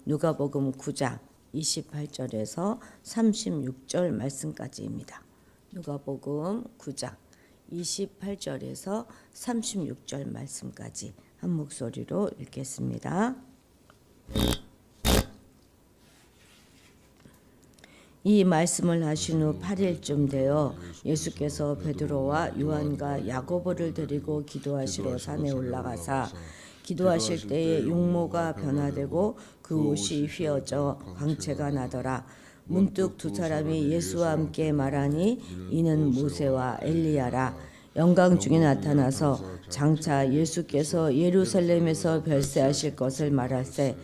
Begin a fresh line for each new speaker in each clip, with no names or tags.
누가복음 9장 28절에서 36절 말씀까지입니다. 누가복음 9장 28절에서 36절 말씀까지 한 목소리로 읽겠습니다. 이 말씀을 하신 후 8일쯤 되어 예수께서 베드로와 요한과 야고보를 데리고 기도하시러 산에 올라가사 기도하실 때에 용모가 변화되고 그 옷이 휘어져 광채가 나더라. 문득 두 사람이 예수와 함께 말하니 이는 모세와 엘리야라. 영광 중에 나타나서 장차 예수께서 예루살렘에서 별세하실 것을 말하세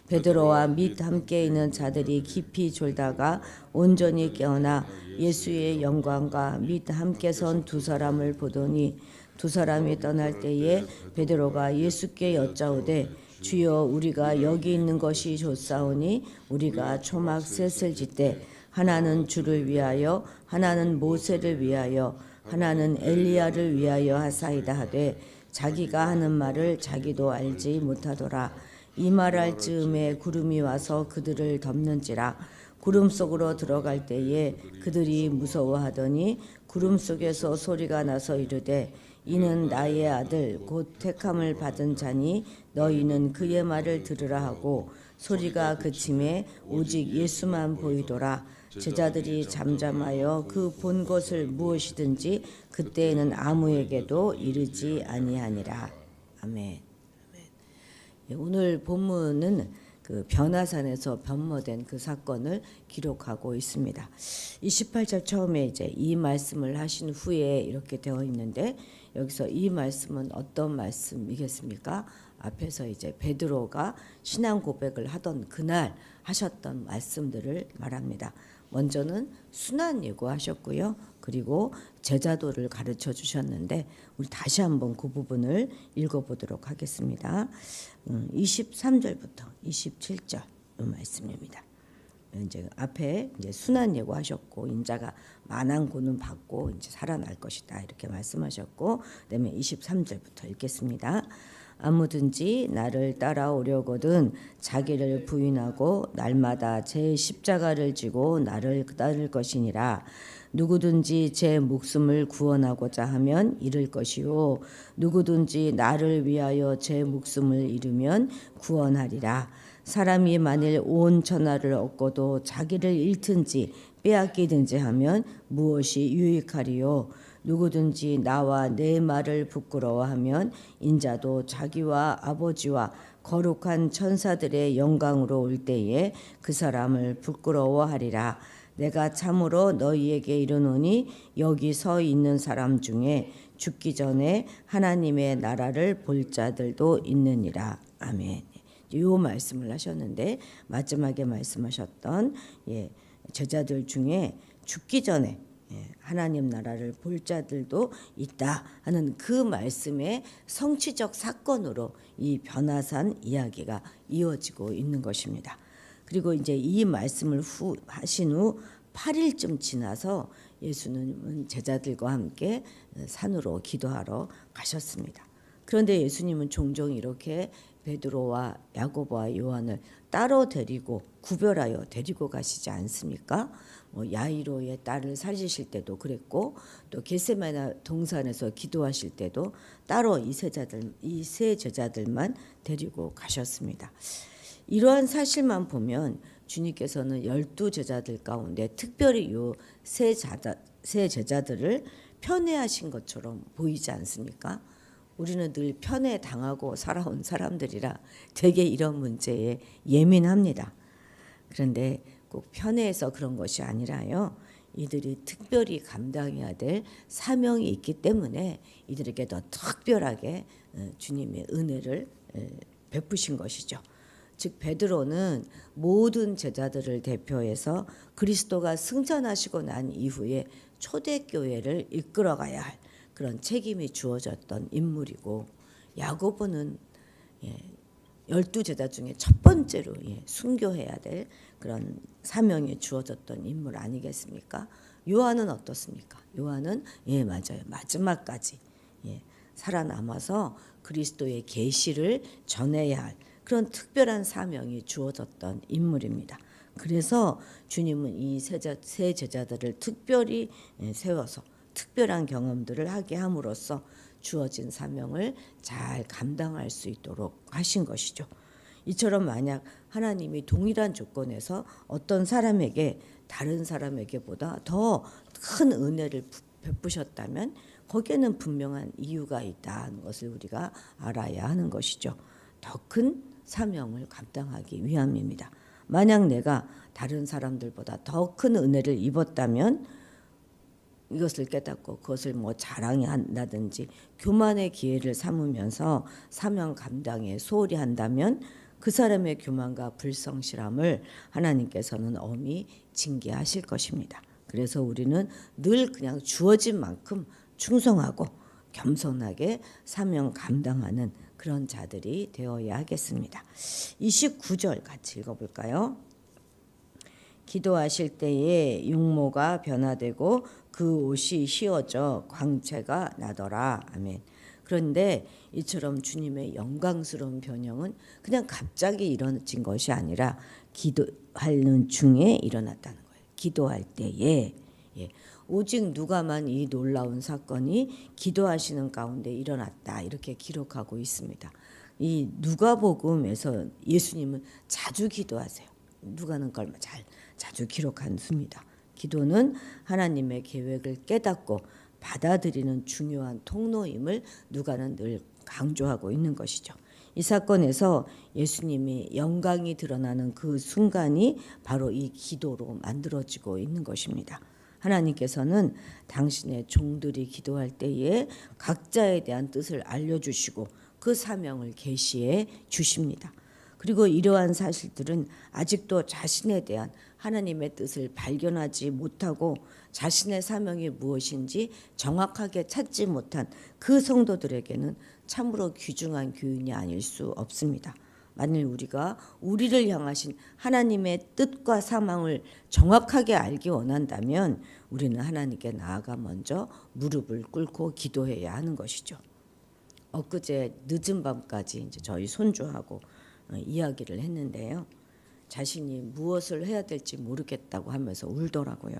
베드로와 및 함께 있는 자들이 깊이 졸다가 온전히 깨어나 예수의 영광과 및 함께 선 두 사람을 보더니 두 사람이 떠날 때에 베드로가 예수께 여짜오되 주여 우리가 여기 있는 것이 좋사오니 우리가 초막 셋을 짓되 하나는 주를 위하여 하나는 모세를 위하여 하나는 엘리야를 위하여 하사이다 하되 자기가 하는 말을 자기도 알지 못하더라. 이 말할 즈음에 구름이 와서 그들을 덮는지라. 구름 속으로 들어갈 때에 그들이 무서워하더니 구름 속에서 소리가 나서 이르되 이는 나의 아들 곧 택함을 받은 자니 너희는 그의 말을 들으라 하고 소리가 그침에 오직 예수만 보이더라. 제자들이 잠잠하여 그 본 것을 무엇이든지 그때에는 아무에게도 이르지 아니하니라. 아멘. 오늘 본문은 그 변화산에서 변모된 그 사건을 기록하고 있습니다. 28절 처음에 이제 이 말씀을 하신 후에 이렇게 되어 있는데 여기서 이 말씀은 어떤 말씀이겠습니까? 앞에서 이제 베드로가 신앙 고백을 하던 그날 하셨던 말씀들을 말합니다. 먼저는 순환 예고하셨고요. 그리고 제자도를 가르쳐 주셨는데 우리 다시 한번 그 부분을 읽어보도록 하겠습니다. 23절부터 27절 말씀입니다. 이제 앞에 이제 순환 예고하셨고 인자가 만한 고는 받고 이제 살아날 것이다 이렇게 말씀하셨고 그다음에 23절부터 읽겠습니다. 아무든지 나를 따라오려거든 자기를 부인하고 날마다 제 십자가를 지고 나를 따를 것이니라. 누구든지 제 목숨을 구원하고자 하면 잃을 것이요 누구든지 나를 위하여 제 목숨을 잃으면 구원하리라. 사람이 만일 온 천하를 얻고도 자기를 잃든지 빼앗기든지 하면 무엇이 유익하리요. 누구든지 나와 내 말을 부끄러워하면 인자도 자기와 아버지와 거룩한 천사들의 영광으로 올 때에 그 사람을 부끄러워하리라. 내가 참으로 너희에게 이르노니 여기 서 있는 사람 중에 죽기 전에 하나님의 나라를 볼 자들도 있느니라. 아멘. 이 말씀을 하셨는데 마지막에 말씀하셨던 제자들 중에 죽기 전에 하나님 나라를 볼 자들도 있다 하는 그 말씀의 성취적 사건으로 이 변화산 이야기가 이어지고 있는 것입니다. 그리고 이제 이 말씀을 하신 후 8일쯤 지나서 예수님은 제자들과 함께 산으로 기도하러 가셨습니다. 그런데 예수님은 종종 이렇게 베드로와 야고보와 요한을 따로 데리고 구별하여 데리고 가시지 않습니까? 야이로의 딸을 살리실 때도 그랬고 또 겟세마네 동산에서 기도하실 때도 따로 이 세 제자들만 데리고 가셨습니다. 이러한 사실만 보면 주님께서는 12제자들 가운데 특별히 이 세 제자들을 편애하신 것처럼 보이지 않습니까? 우리는 늘 편애당하고 살아온 사람들이라 되게 이런 문제에 예민합니다. 그런데 꼭 편애해서 그런 것이 아니라요. 이들이 특별히 감당해야 될 사명이 있기 때문에 이들에게 더 특별하게 주님의 은혜를 베푸신 것이죠. 즉 베드로는 모든 제자들을 대표해서 그리스도가 승천하시고 난 이후에 초대교회를 이끌어가야 할 그런 책임이 주어졌던 인물이고 야고보는 12제자 중에 첫 번째로 순교해야 될 그런 사명이 주어졌던 인물 아니겠습니까? 요한은 어떻습니까? 요한은 맞아요. 마지막까지 살아남아서 그리스도의 계시를 전해야 할 그런 특별한 사명이 주어졌던 인물입니다. 그래서 주님은 이 세 제자들을 특별히 세워서 특별한 경험들을 하게 함으로써 주어진 사명을 잘 감당할 수 있도록 하신 것이죠. 이처럼 만약 하나님이 동일한 조건에서 어떤 사람에게 다른 사람에게보다 더 큰 은혜를 베푸셨다면 거기에는 분명한 이유가 있다는 것을 우리가 알아야 하는 것이죠. 더 큰 사명을 감당하기 위함입니다. 만약 내가 다른 사람들보다 더 큰 은혜를 입었다면 이것을 깨닫고 그것을 자랑한다든지 교만의 기회를 삼으면서 사명 감당에 소홀히 한다면 그 사람의 교만과 불성실함을 하나님께서는 엄히 징계하실 것입니다. 그래서 우리는 늘 그냥 주어진 만큼 충성하고 겸손하게 사명 감당하는 그런 자들이 되어야 하겠습니다. 29절 같이 읽어볼까요? 기도하실 때에 육모가 변화되고 그 옷이 휘어져 광채가 나더라. 아멘. 그런데 이처럼 주님의 영광스러운 변형은 그냥 갑자기 일어진 것이 아니라 기도하는 중에 일어났다는 거예요. 기도할 때에 오직 누가만 이 놀라운 사건이 기도하시는 가운데 일어났다 이렇게 기록하고 있습니다. 이 누가복음에서 예수님은 자주 기도하세요. 누가는 걸 자주 기록한 수입니다. 기도는 하나님의 계획을 깨닫고 받아들이는 중요한 통로임을 누가는 늘 강조하고 있는 것이죠. 이 사건에서 예수님이 영광이 드러나는 그 순간이 바로 이 기도로 만들어지고 있는 것입니다. 하나님께서는 당신의 종들이 기도할 때에 각자에 대한 뜻을 알려주시고 그 사명을 계시해 주십니다. 그리고 이러한 사실들은 아직도 자신에 대한 하나님의 뜻을 발견하지 못하고 자신의 사명이 무엇인지 정확하게 찾지 못한 그 성도들에게는 참으로 귀중한 교훈이 아닐 수 없습니다. 만일 우리가 우리를 향하신 하나님의 뜻과 사망을 정확하게 알기 원한다면 우리는 하나님께 나아가 먼저 무릎을 꿇고 기도해야 하는 것이죠. 엊그제 늦은 밤까지 이제 저희 손주하고 이야기를 했는데요. 자신이 무엇을 해야 될지 모르겠다고 하면서 울더라고요.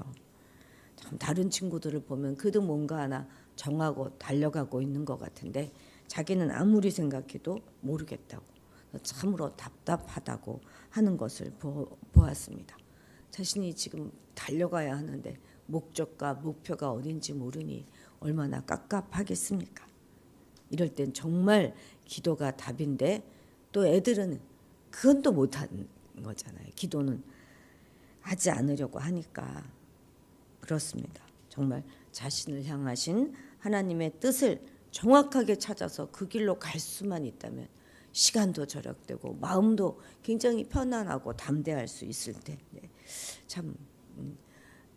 참 다른 친구들을 보면 그도 뭔가 하나 정하고 달려가고 있는 것 같은데 자기는 아무리 생각해도 모르겠다고 참으로 답답하다고 하는 것을 보았습니다. 자신이 지금 달려가야 하는데 목적과 목표가 어딘지 모르니 얼마나 깝깝하겠습니까? 이럴 땐 정말 기도가 답인데 또 애들은 그건 또 못하는 거잖아요. 기도는 하지 않으려고 하니까 그렇습니다. 정말 자신을 향하신 하나님의 뜻을 정확하게 찾아서 그 길로 갈 수만 있다면 시간도 절약되고 마음도 굉장히 편안하고 담대할 수 있을 텐데 참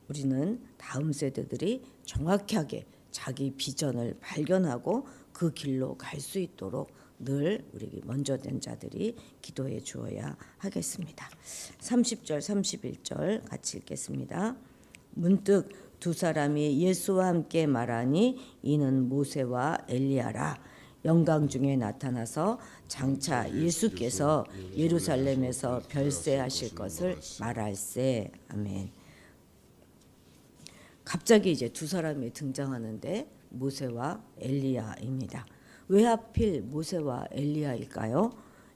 우리는 다음 세대들이 정확하게 자기 비전을 발견하고 그 길로 갈 수 있도록 늘 우리 먼저 된 자들이 기도해 주어야 하겠습니다. 30절 31절 같이 읽겠습니다. 문득 두 사람이 예수와 함께 말하니 이는 모세와 엘리야라. 영광 중에 나타나서 장차 예수께서 예루살렘에서 별세하실 것을 말할세. 아멘. 갑자기 이제 두 사람이 등장하는데 모세와 엘리야입니다. 왜 하필 모세와 엘리야일까요?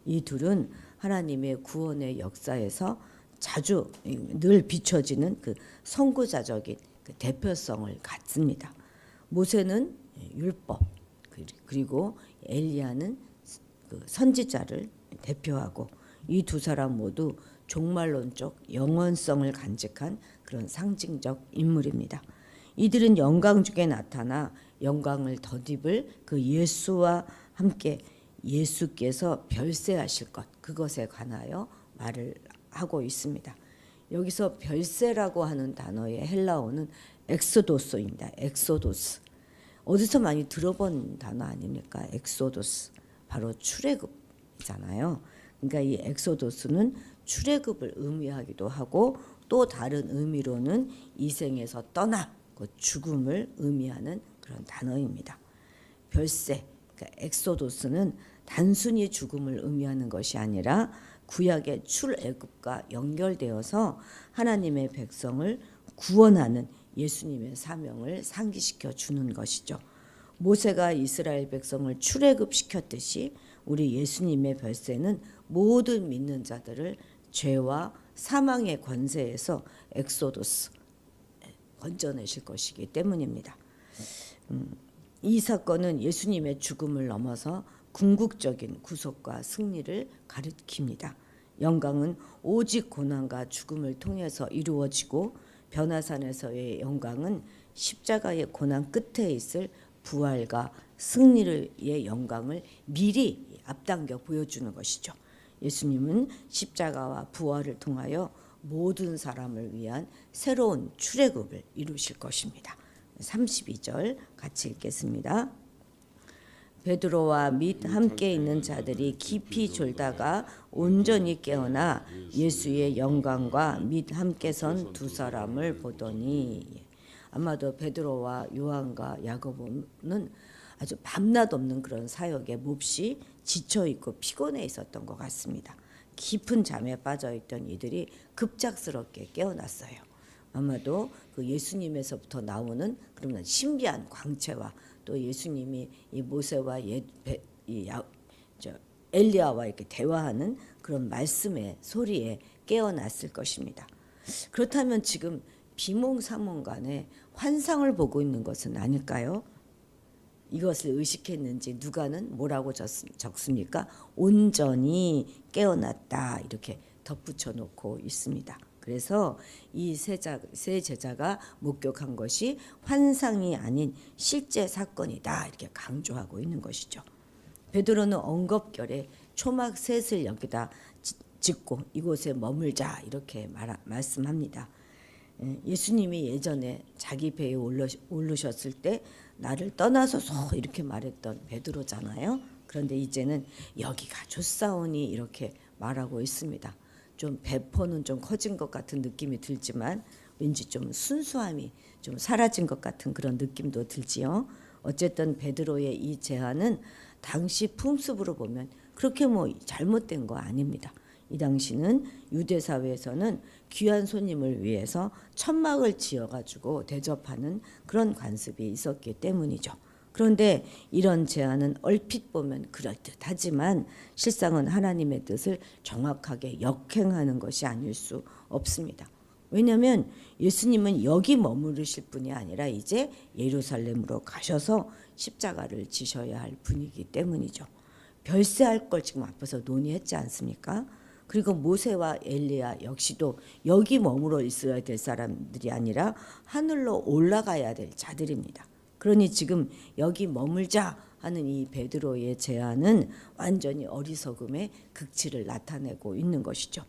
이 둘은 하나님의 구원의 역사에서 자주 늘 비춰지는 그 선구자적인 그 대표성을 갖습니다. 모세는 율법 그리고 엘리야는 그 선지자를 대표하고 이 두 사람 모두 종말론적 영원성을 간직한 그런 상징적 인물입니다. 이들은 영광 중에 나타나 영광을 덧입을 그 예수와 함께 예수께서 별세하실 것 그것에 관하여 말을 하고 있습니다. 여기서 별세라고 하는 단어의 헬라어는 엑소도스입니다. 엑소도스. 어디서 많이 들어본 단어 아닙니까? 엑소도스. 바로 출애굽이잖아요. 그러니까 이 엑소도스는 출애굽을 의미하기도 하고 또 다른 의미로는 이 생에서 떠나 그 죽음을 의미하는 그런 단어입니다. 별세, 그러니까 엑소도스는 단순히 죽음을 의미하는 것이 아니라 구약의 출애굽과 연결되어서 하나님의 백성을 구원하는 예수님의 사명을 상기시켜 주는 것이죠. 모세가 이스라엘 백성을 출애굽시켰듯이 우리 예수님의 별세는 모든 믿는 자들을 죄와 사망의 권세에서 엑소도스 건져내실 것이기 때문입니다. 이 사건은 예수님의 죽음을 넘어서 궁극적인 구속과 승리를 가리킵니다. 영광은 오직 고난과 죽음을 통해서 이루어지고 변화산에서의 영광은 십자가의 고난 끝에 있을 부활과 승리의 영광을 미리 앞당겨 보여주는 것이죠. 예수님은 십자가와 부활을 통하여 모든 사람을 위한 새로운 출애굽을 이루실 것입니다. 32절 같이 읽겠습니다. 베드로와 및 함께 있는 자들이 깊이 졸다가 온전히 깨어나 예수의 영광과 및 함께 선 두 사람을 보더니, 아마도 베드로와 요한과 야고보는 아주 밤낮 없는 그런 사역에 몹시 지쳐있고 피곤해 있었던 것 같습니다. 깊은 잠에 빠져있던 이들이 급작스럽게 깨어났어요. 아마도 그 예수님에서부터 나오는 그러면 신비한 광채와 또 예수님이 이 모세와 엘리야와 이렇게 대화하는 그런 말씀의 소리에 깨어났을 것입니다. 그렇다면 지금 비몽사몽간에 환상을 보고 있는 것은 아닐까요? 이것을 의식했는지 누가는 뭐라고 적습니까? 온전히 깨어났다 이렇게 덧붙여 놓고 있습니다. 그래서 이 세 제자가 목격한 것이 환상이 아닌 실제 사건이다 이렇게 강조하고 있는 것이죠. 베드로는 엉겁결에 초막 셋을 여기다 짓고 이곳에 머물자 이렇게 말씀합니다. 예수님이 예전에 자기 배에 오르셨을 때 나를 떠나소서 이렇게 말했던 베드로잖아요. 그런데 이제는 여기가 좋사오니 이렇게 말하고 있습니다. 좀 배포는 좀 커진 것 같은 느낌이 들지만 왠지 좀 순수함이 좀 사라진 것 같은 그런 느낌도 들지요. 어쨌든 베드로의 이 제안은 당시 풍습으로 보면 그렇게 뭐 잘못된 거 아닙니다. 이 당시는 유대 사회에서는 귀한 손님을 위해서 천막을 지어가지고 대접하는 그런 관습이 있었기 때문이죠. 그런데 이런 제안은 얼핏 보면 그럴듯하지만 실상은 하나님의 뜻을 정확하게 역행하는 것이 아닐 수 없습니다. 왜냐하면 예수님은 여기 머무르실 분이 아니라 이제 예루살렘으로 가셔서 십자가를 지셔야 할 분이기 때문이죠. 별세할 걸 지금 앞에서 논의했지 않습니까? 그리고 모세와 엘리야 역시도 여기 머물러 있어야 될 사람들이 아니라 하늘로 올라가야 될 자들입니다. 그러니 지금 여기 머물자 하는 이 베드로의 제안은 완전히 어리석음의 극치를 나타내고 있는 것이죠.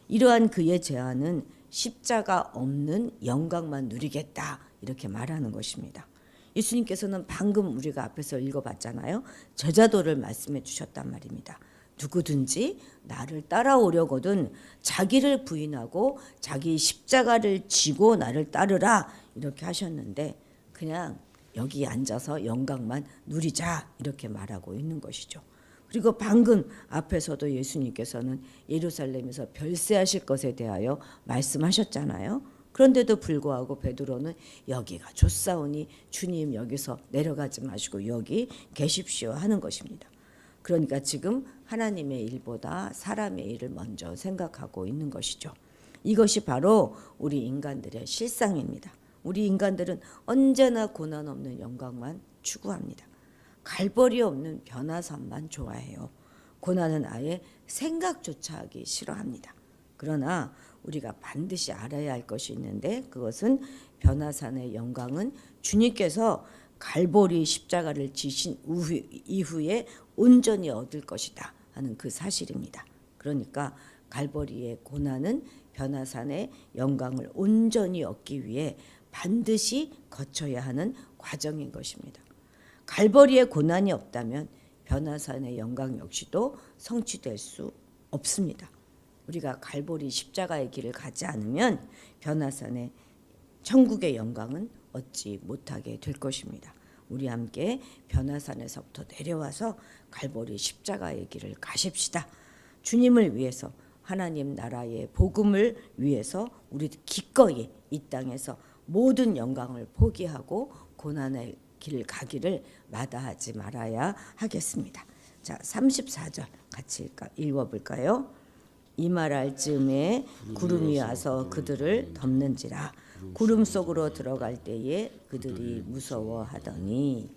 이러한 그의 제안은 십자가 없는 영광만 누리겠다 이렇게 말하는 것입니다. 예수님께서는 방금 우리가 앞에서 읽어봤잖아요. 제자도를 말씀해 주셨단 말입니다. 누구든지 나를 따라오려거든 자기를 부인하고 자기 십자가를 지고 나를 따르라 이렇게 하셨는데 그냥 여기 앉아서 영광만 누리자 이렇게 말하고 있는 것이죠. 그리고 방금 앞에서도 예수님께서는 예루살렘에서 별세하실 것에 대하여 말씀하셨잖아요. 그런데도 불구하고 베드로는 여기가 좋사오니 주님 여기서 내려가지 마시고 여기 계십시오 하는 것입니다. 그러니까 지금 하나님의 일보다 사람의 일을 먼저 생각하고 있는 것이죠. 이것이 바로 우리 인간들의 실상입니다. 우리 인간들은 언제나 고난 없는 영광만 추구합니다. 갈벌이 없는 변화산만 좋아해요. 고난은 아예 생각조차 하기 싫어합니다. 그러나 우리가 반드시 알아야 할 것이 있는데 그것은 변화산의 영광은 주님께서 갈보리 십자가를 지신 이후에 온전히 얻을 것이다 하는 그 사실입니다. 그러니까 갈보리의 고난은 변화산의 영광을 온전히 얻기 위해 반드시 거쳐야 하는 과정인 것입니다. 갈보리의 고난이 없다면 변화산의 영광 역시도 성취될 수 없습니다. 우리가 갈보리 십자가의 길을 가지 않으면 변화산의 천국의 영광은 얻지 못하게 될 것입니다. 우리 함께 변화산에서부터 내려와서 갈보리 십자가의 길을 가십시다. 주님을 위해서, 하나님 나라의 복음을 위해서 우리 기꺼이 이 땅에서 모든 영광을 포기하고 고난의 길을 가기를 마다하지 말아야 하겠습니다. 자, 34절 같이 읽어볼까요? 이 말할 즈음에 구름이 와서 그들을 덮는지라. 구름 속으로 들어갈 때에 그들이 무서워하더니.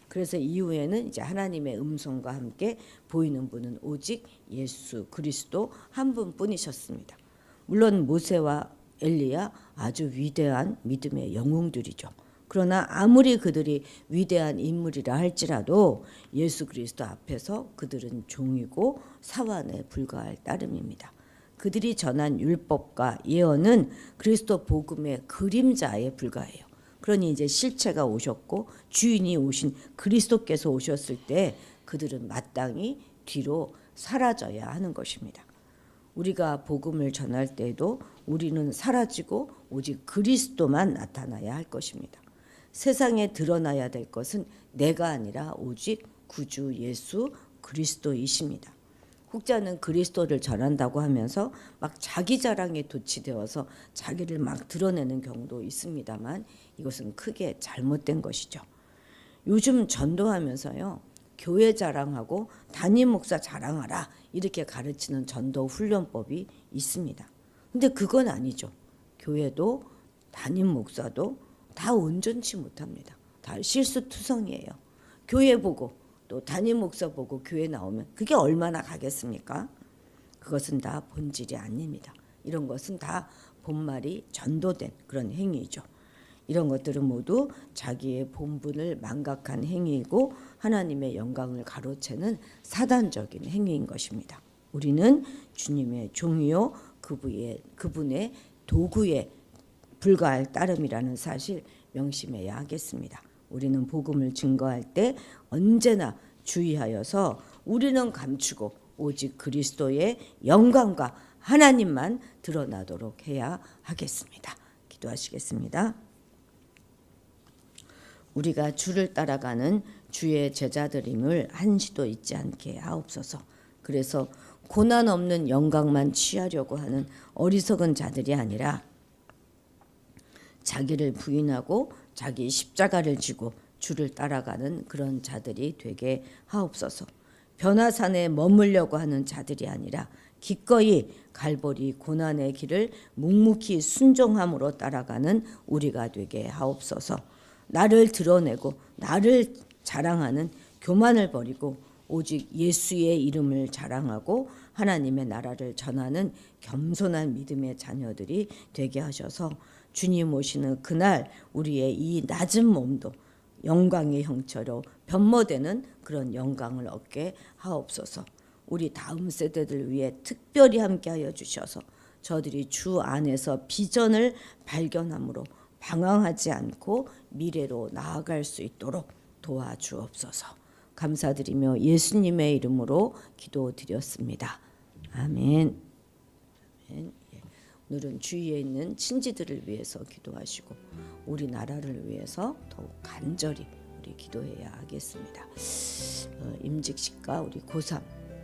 그래서 이후에는 이제 하나님의 음성과 함께 보이는 분은 오직 예수 그리스도 한 분뿐이셨습니다. 물론 모세와 엘리야 아주 위대한 믿음의 영웅들이죠. 그러나 아무리 그들이 위대한 인물이라 할지라도 예수 그리스도 앞에서 그들은 종이고 사환에 불과할 따름입니다. 그들이 전한 율법과 예언은 그리스도 복음의 그림자에 불과해요. 그러니 이제 실체가 오셨고 주인이 오신 그리스도께서 오셨을 때 그들은 마땅히 뒤로 사라져야 하는 것입니다. 우리가 복음을 전할 때에도 우리는 사라지고 오직 그리스도만 나타나야 할 것입니다. 세상에 드러나야 될 것은 내가 아니라 오직 구주 예수 그리스도이십니다. 혹자는 그리스도를 전한다고 하면서 막 자기 자랑에 도취되어서 자기를 막 드러내는 경우도 있습니다만 이것은 크게 잘못된 것이죠. 요즘 전도하면서요, 교회 자랑하고 담임 목사 자랑하라 이렇게 가르치는 전도 훈련법이 있습니다. 근데 그건 아니죠. 교회도 담임 목사도 다 온전치 못합니다. 다 실수투성이에요. 교회 보고 또 담임 목사 보고 교회 나오면 그게 얼마나 가겠습니까? 그것은 다 본질이 아닙니다. 이런 것은 다 본말이 전도된 그런 행위죠. 이런 것들은 모두 자기의 본분을 망각한 행위이고 하나님의 영광을 가로채는 사단적인 행위인 것입니다. 우리는 주님의 종이요 그분의 도구에 불과할 따름이라는 사실 명심해야 하겠습니다. 우리는 복음을 증거할 때 언제나 주의하여서 우리는 감추고 오직 그리스도의 영광과 하나님만 드러나도록 해야 하겠습니다. 기도하시겠습니다. 우리가 주를 따라가는 주의 제자들임을 한시도 잊지 않게 하옵소서. 그래서 고난 없는 영광만 취하려고 하는 어리석은 자들이 아니라 자기를 부인하고 자기 십자가를 지고 주를 따라가는 그런 자들이 되게 하옵소서. 변화산에 머물려고 하는 자들이 아니라 기꺼이 갈보리 고난의 길을 묵묵히 순종함으로 따라가는 우리가 되게 하옵소서. 나를 드러내고 나를 자랑하는 교만을 버리고 오직 예수의 이름을 자랑하고 하나님의 나라를 전하는 겸손한 믿음의 자녀들이 되게 하셔서 주님 오시는 그날 우리의 이 낮은 몸도 영광의 형체로 변모되는 그런 영광을 얻게 하옵소서. 우리 다음 세대들 위해 특별히 함께하여 주셔서 저들이 주 안에서 비전을 발견함으로 방황하지 않고 미래로 나아갈 수 있도록 도와주옵소서. 감사드리며 예수님의 이름으로 기도드렸습니다. 아멘. 아멘. 오늘은 주위에 있는 친지들을 위해서 기도하시고 우리나라를 위해서 더욱 간절히 우리 기도해야 하겠습니다. 임직식과 우리 고3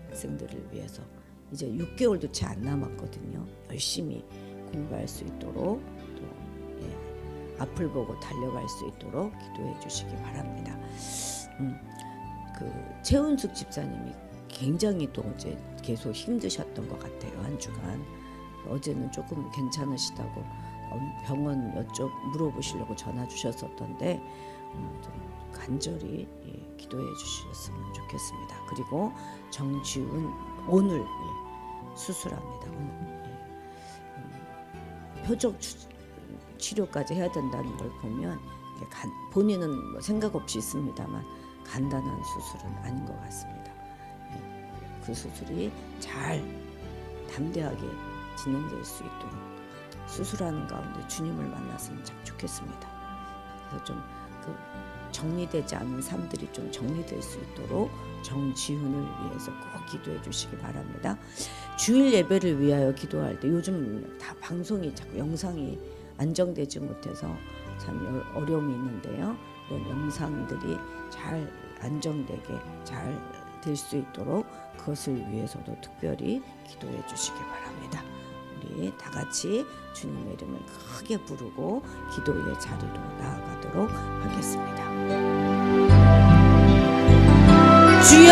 학생들을 위해서 이제 6개월도 채 안 남았거든요. 열심히 공부할 수 있도록 또 앞을 보고 달려갈 수 있도록 기도해 주시기 바랍니다. 그 최은숙 집사님이 굉장히 또 어제 계속 힘드셨던 것 같아요. 한 주간. 어제는 조금 괜찮으시다고 병원 물어보시려고 전화 주셨었던데 좀 간절히 기도해 주셨으면 좋겠습니다. 그리고 정지훈 오늘 수술합니다. 표적 치료까지 해야 된다는 걸 보면 본인은 뭐 생각 없이 있습니다만 간단한 수술은 아닌 것 같습니다. 그 수술이 잘 담대하게 진행될 수 있도록 수술하는 가운데 주님을 만났으면 참 좋겠습니다. 그래서 좀 그 정리되지 않은 삶들이 좀 정리될 수 있도록 정지훈을 위해서 꼭 기도해 주시기 바랍니다. 주일 예배를 위하여 기도할 때 요즘 다 방송이 자꾸 영상이 안정되지 못해서 참 어려움이 있는데요. 이런 영상들이 잘 안정되게 잘 될 수 있도록 그것을 위해서도 특별히 기도해 주시기 바랍니다. 우리 다 같이 주님의 이름을 크게 부르고 기도의 자리로 나아가도록 하겠습니다. 주여